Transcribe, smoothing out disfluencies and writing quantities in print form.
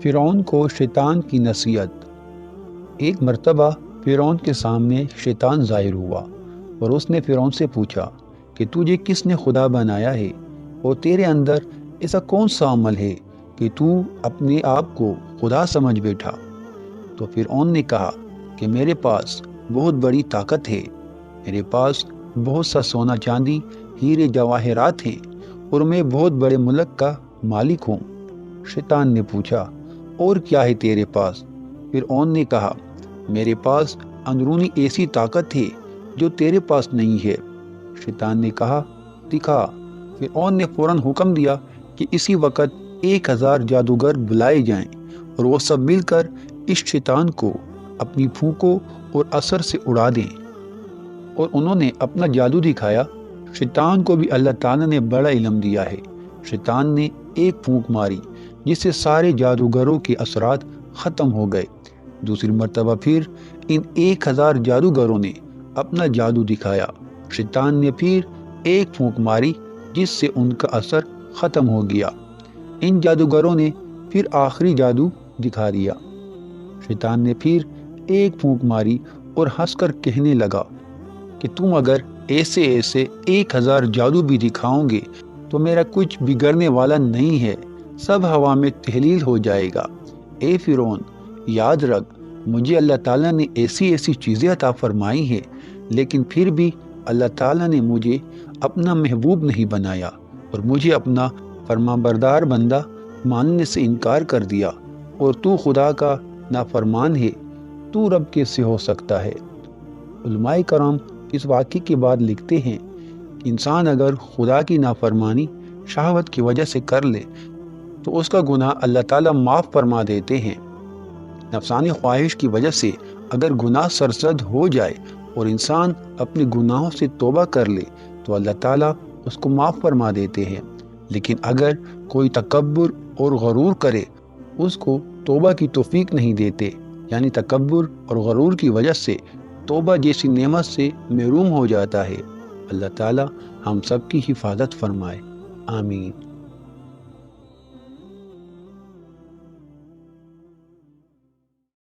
فرعون کو شیطان کی نصیحت۔ ایک مرتبہ فرعون کے سامنے شیطان ظاہر ہوا اور اس نے فرعون سے پوچھا کہ تجھے کس نے خدا بنایا ہے اور تیرے اندر ایسا کون سا عمل ہے کہ تو اپنے آپ کو خدا سمجھ بیٹھا؟ تو فرعون نے کہا کہ میرے پاس بہت بڑی طاقت ہے، میرے پاس بہت سا سونا چاندی ہیرے جواہرات ہیں اور میں بہت بڑے ملک کا مالک ہوں۔ شیطان نے پوچھا اور کیا ہے تیرے پاس؟ فرعون نے کہا میرے پاس اندرونی ایسی طاقت ہے جو تیرے پاس نہیں ہے۔ شیطان نے کہا دکھا۔ فرعون نے فوراً حکم دیا کہ اسی وقت 1000 جادوگر بلائے جائیں اور وہ سب مل کر اس شیطان کو اپنی پھونکوں اور اثر سے اڑا دیں۔ اور انہوں نے اپنا جادو دکھایا۔ شیطان کو بھی اللہ تعالیٰ نے بڑا علم دیا ہے۔ شیطان نے ایک پھونک ماری جس سے سارے جادوگروں کے اثرات ختم ہو گئے۔ دوسری مرتبہ پھر ان 1000 جادوگروں نے اپنا جادو دکھایا۔ شیطان نے پھر ایک پھونک ماری جس سے ان کا اثر ختم ہو گیا۔ ان جادوگروں نے پھر آخری جادو دکھا دیا۔ شیطان نے پھر ایک پھونک ماری اور ہنس کر کہنے لگا کہ تم اگر ایسے 1000 جادو بھی دکھاؤ گے تو میرا کچھ بگڑنے والا نہیں ہے، سب ہوا میں تحلیل ہو جائے گا۔ اے فرعون، یاد رکھ مجھے اللہ تعالیٰ نے ایسی چیزیں عطا فرمائی ہیں، لیکن پھر بھی اللہ تعالیٰ نے مجھے اپنا محبوب نہیں بنایا اور مجھے اپنا فرمانبردار بندہ ماننے سے انکار کر دیا، اور تو خدا کا نافرمان ہے، تو رب کیسے ہو سکتا ہے؟ علماء کرام اس واقعے کے بعد لکھتے ہیں کہ انسان اگر خدا کی نافرمانی شہوت کی وجہ سے کر لے تو اس کا گناہ اللہ تعالیٰ معاف فرما دیتے ہیں۔ نفسانی خواہش کی وجہ سے اگر گناہ سرزد ہو جائے اور انسان اپنے گناہوں سے توبہ کر لے تو اللہ تعالیٰ اس کو معاف فرما دیتے ہیں، لیکن اگر کوئی تکبر اور غرور کرے اس کو توبہ کی توفیق نہیں دیتے، یعنی تکبر اور غرور کی وجہ سے توبہ جیسی نعمت سے محروم ہو جاتا ہے۔ اللہ تعالیٰ ہم سب کی حفاظت فرمائے، آمین۔